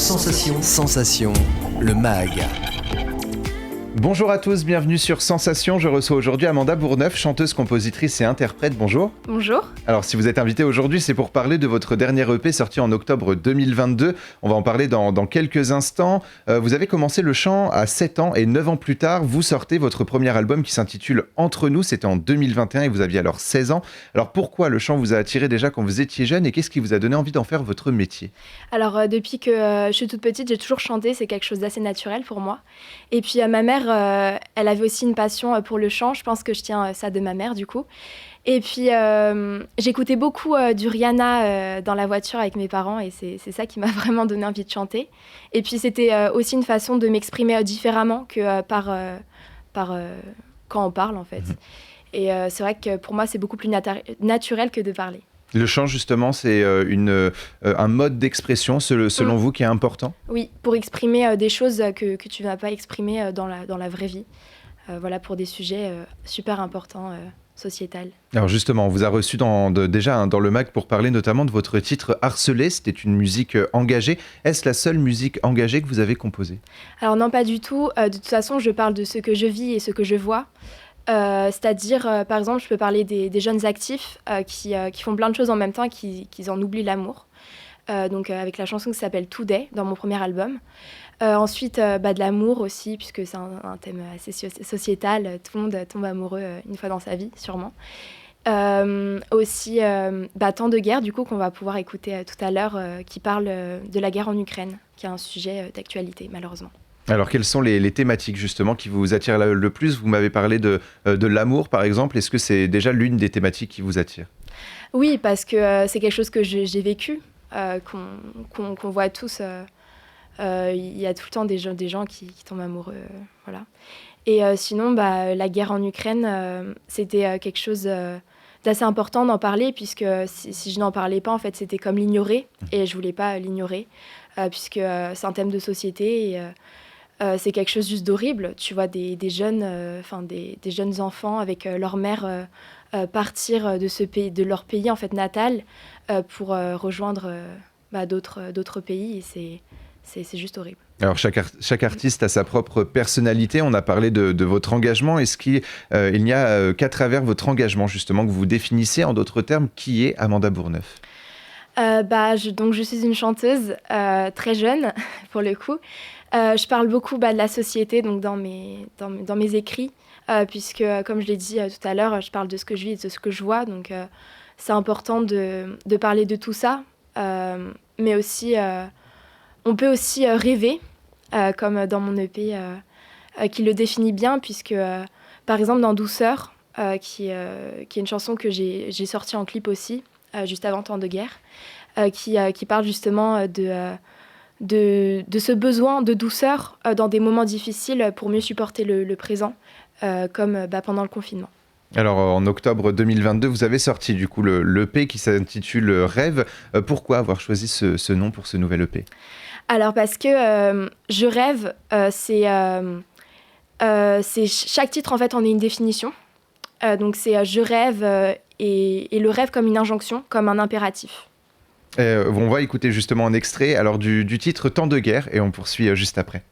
Sensation. Sensation, le MAG. Bonjour à tous, bienvenue sur Sensation. Je reçois aujourd'hui Amanda Bourneuf, chanteuse, compositrice et interprète. Bonjour. Bonjour. Alors si vous êtes invitée aujourd'hui, c'est pour parler de votre dernier EP sorti en octobre 2022. On va en parler dans quelques instants. Vous avez commencé le chant à 7 ans et 9 ans plus tard, vous sortez votre premier album qui s'intitule Entre nous. C'était en 2021 et vous aviez alors 16 ans. Alors pourquoi le chant vous a attiré déjà quand vous étiez jeune et qu'est-ce qui vous a donné envie d'en faire votre métier ? Alors depuis que je suis toute petite, j'ai toujours chanté, c'est quelque chose d'assez naturel pour moi. Et puis ma mère, elle avait aussi une passion pour le chant, je pense que je tiens ça de ma mère du coup. Et puis j'écoutais beaucoup du Rihanna dans la voiture avec mes parents et c'est ça qui m'a vraiment donné envie de chanter. Et puis c'était aussi une façon de m'exprimer différemment que par quand on parle en fait. Et c'est vrai que pour moi c'est beaucoup plus naturel que de parler. Le chant, justement, c'est un mode d'expression, selon vous, qui est important ? Oui, pour exprimer des choses que tu ne vas pas exprimer dans la vraie vie. Voilà, pour des sujets super importants, sociétals. Alors justement, on vous a reçu déjà dans le MAG pour parler notamment de votre titre « Harcelé ». C'était une musique engagée. Est-ce la seule musique engagée que vous avez composée ? Alors non, pas du tout. De toute façon, je parle de ce que je vis et ce que je vois. C'est-à-dire, par exemple, je peux parler des jeunes actifs qui font plein de choses en même temps et qui en oublient l'amour. Donc avec la chanson qui s'appelle Today dans mon premier album. Ensuite, de l'amour aussi, puisque c'est un thème assez sociétal. Tout le monde tombe amoureux une fois dans sa vie, sûrement. Aussi, Temps de guerre, du coup, qu'on va pouvoir écouter tout à l'heure, qui parle de la guerre en Ukraine, qui est un sujet d'actualité, malheureusement. Alors, quelles sont les thématiques, justement, qui vous attirent le plus ? Vous m'avez parlé de l'amour, par exemple. Est-ce que c'est déjà l'une des thématiques qui vous attire ? Oui, parce que c'est quelque chose que j'ai vécu, qu'on voit tous. Il y a tout le temps des gens qui tombent amoureux. Voilà. Et sinon, la guerre en Ukraine, c'était quelque chose d'assez important d'en parler, puisque si je n'en parlais pas, en fait, c'était comme l'ignorer. Et je ne voulais pas l'ignorer, puisque c'est un thème de société et c'est quelque chose juste d'horrible. Tu vois des jeunes enfants avec leur mère partir de leur pays en fait natal pour rejoindre d'autres pays. Et c'est juste horrible. Alors chaque artiste a sa propre personnalité. On a parlé de votre engagement. Est-ce qu'il n'y a qu'à travers votre engagement justement que vous définissez en d'autres termes qui est Amanda Bourneuf ? Je suis une chanteuse très jeune pour le coup. Je parle beaucoup de la société donc dans mes écrits, puisque comme je l'ai dit tout à l'heure, je parle de ce que je vis et de ce que je vois. Donc c'est important de parler de tout ça, mais aussi on peut aussi rêver, comme dans mon EP qui le définit bien, puisque par exemple dans Douceur, qui est une chanson que j'ai sortie en clip aussi, juste avant Temps de guerre, qui parle justement de ce besoin de douceur dans des moments difficiles pour mieux supporter le présent, comme pendant le confinement. Alors en octobre 2022, vous avez sorti du coup l'EP qui s'intitule Rêve. Pourquoi avoir choisi ce nom pour ce nouvel EP ? Alors parce que je rêve, c'est chaque titre en fait en est une définition. Donc c'est je rêve et le rêve comme une injonction, comme un impératif. On va écouter justement un extrait alors du titre Temps de guerre et on poursuit juste après.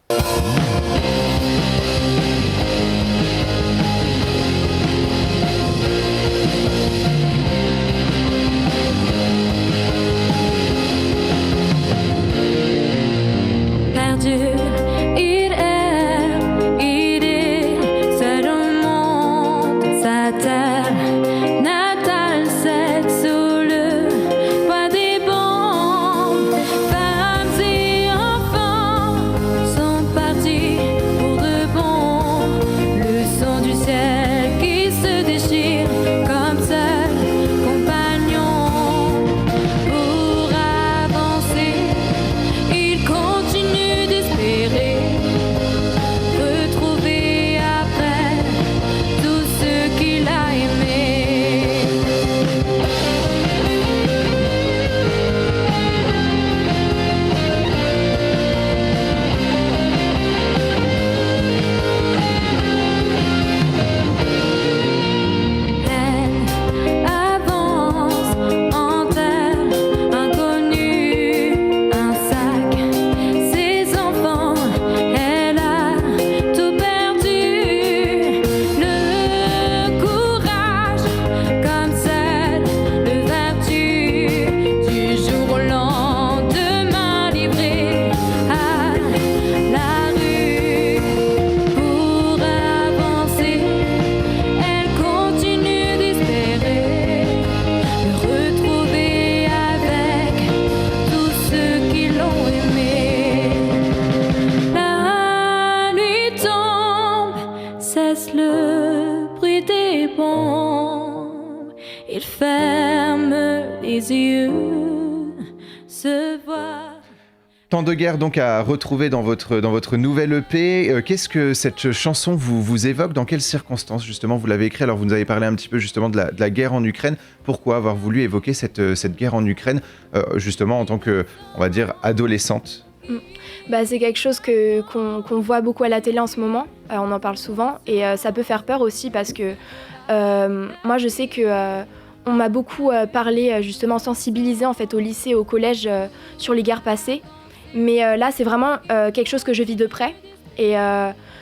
ferme les yeux, se voir. Temps de guerre donc à retrouver dans votre nouvelle EP. Qu'est-ce que cette chanson vous évoque? Dans quelles circonstances justement vous l'avez écrite? Alors vous nous avez parlé un petit peu justement de la guerre en Ukraine. Pourquoi avoir voulu évoquer cette guerre en Ukraine justement en tant que, on va dire, adolescente? C'est quelque chose qu'on voit beaucoup à la télé en ce moment, on en parle souvent et ça peut faire peur aussi parce que moi je sais que on m'a beaucoup parlé, justement sensibilisé en fait au lycée, au collège sur les guerres passées. Mais là, c'est vraiment quelque chose que je vis de près. Et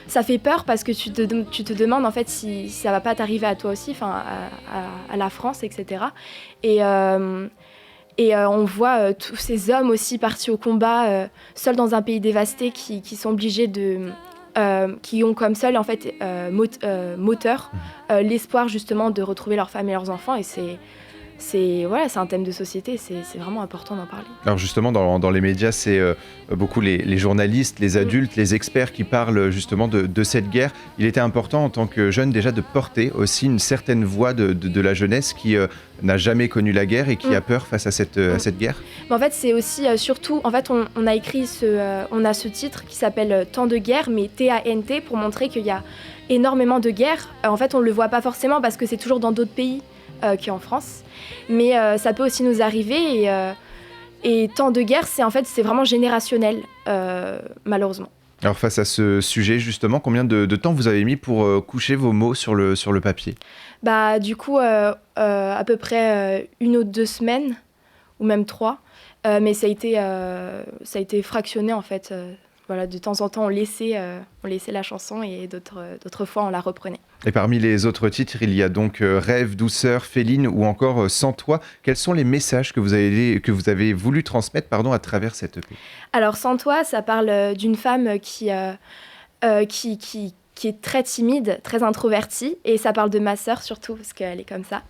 ça fait peur parce que tu te demandes en fait si ça va pas t'arriver à toi aussi, à la France, etc. Et on voit tous ces hommes aussi partis au combat, seuls dans un pays dévasté, qui sont obligés qui ont comme seul en fait moteur l'espoir justement de retrouver leurs femmes et leurs enfants. Et c'est un thème de société, c'est vraiment important d'en parler. Alors justement, dans les médias, c'est beaucoup les journalistes, les adultes, les experts qui parlent justement de cette guerre. Il était important en tant que jeune déjà de porter aussi une certaine voix de la jeunesse qui n'a jamais connu la guerre et qui a peur face à cette guerre. Mais en fait, c'est aussi surtout, en fait, on a écrit on a ce titre qui s'appelle Temps de guerre, mais T-A-N-T, pour montrer qu'il y a énormément de guerres. En fait, on ne le voit pas forcément parce que c'est toujours dans d'autres pays qu'en France. Mais ça peut aussi nous arriver et temps de guerre, c'est vraiment générationnel, malheureusement. Alors face à ce sujet justement, combien de temps vous avez mis pour coucher vos mots sur le papier? Du coup, à peu près 1 ou 2 semaines, ou même 3, mais ça a été fractionné en fait. De temps en temps, on laissait la chanson et d'autres fois, on la reprenait. Et parmi les autres titres, il y a donc Rêve, Douceur, Féline ou encore Sans toi. Quels sont les messages que vous avez voulu transmettre à travers cette EP? Alors, Sans toi, ça parle d'une femme qui est très timide, très introvertie. Et ça parle de ma sœur surtout, parce qu'elle est comme ça.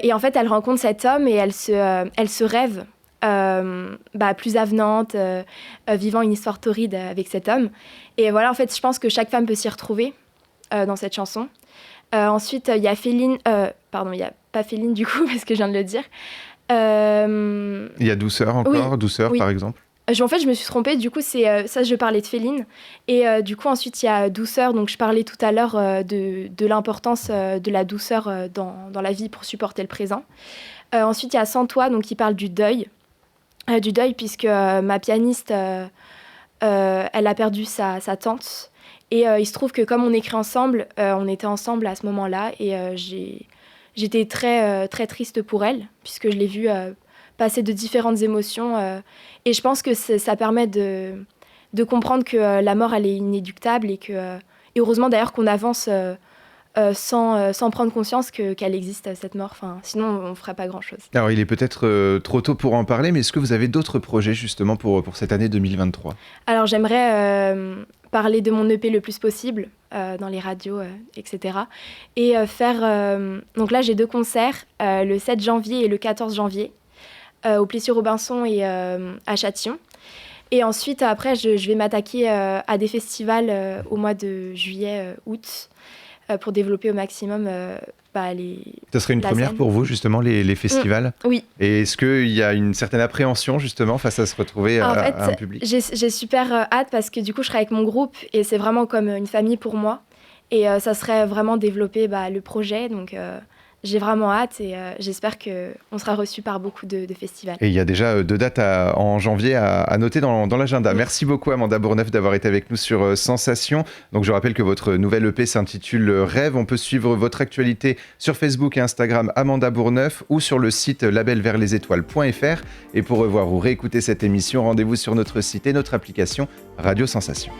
Et en fait, elle rencontre cet homme et elle se rêve plus avenante, vivant une histoire torride avec cet homme. Et voilà, en fait, je pense que chaque femme peut s'y retrouver dans cette chanson. Ensuite, il y a Féline... il n'y a pas Féline du coup, parce que je viens de le dire. Il y a Douceur encore, oui. Douceur oui. Par exemple. En fait, je me suis trompée, du coup, ça, je parlais de Féline. Et du coup, ensuite, il y a Douceur. Donc, je parlais tout à l'heure de l'importance de la douceur dans la vie pour supporter le présent. Ensuite, il y a Sans toi, donc qui parle du deuil. Puisque ma pianiste, elle a perdu sa tante. Et il se trouve que comme on écrit ensemble, on était ensemble à ce moment-là. Et j'étais très, très triste pour elle, puisque je l'ai vue passer de différentes émotions. Et je pense que ça permet de comprendre que la mort, elle est inéluctable. Et heureusement d'ailleurs qu'on avance sans prendre conscience qu'elle existe, cette mort. Sinon, on ne ferait pas grand-chose. Alors, il est peut-être trop tôt pour en parler, mais est-ce que vous avez d'autres projets, justement, pour cette année 2023 ? Alors, j'aimerais parler de mon EP le plus possible, dans les radios, etc. Et faire... Donc là, j'ai 2 concerts, le 7 janvier et le 14 janvier, au Plessis-Robinson et à Châtillon. Et ensuite, après, je vais m'attaquer à des festivals au mois de juillet, août, pour développer au maximum Ça serait une première pour vous, justement, les festivals ? Oui. Et est-ce qu'il y a une certaine appréhension, justement, face à se retrouver à un public ? J'ai super hâte parce que, du coup, je serai avec mon groupe et c'est vraiment comme une famille pour moi. Et ça serait vraiment développer le projet. Donc, j'ai vraiment hâte et j'espère qu'on sera reçu par beaucoup de festivals. Et il y a déjà 2 dates en janvier à noter dans l'agenda. Merci beaucoup Amanda Bourneuf d'avoir été avec nous sur Sensation. Donc je rappelle que votre nouvelle EP s'intitule Rêve. On peut suivre votre actualité sur Facebook et Instagram Amanda Bourneuf ou sur le site labelvertlesétoiles.fr. Et pour revoir ou réécouter cette émission, rendez-vous sur notre site et notre application Radio Sensation.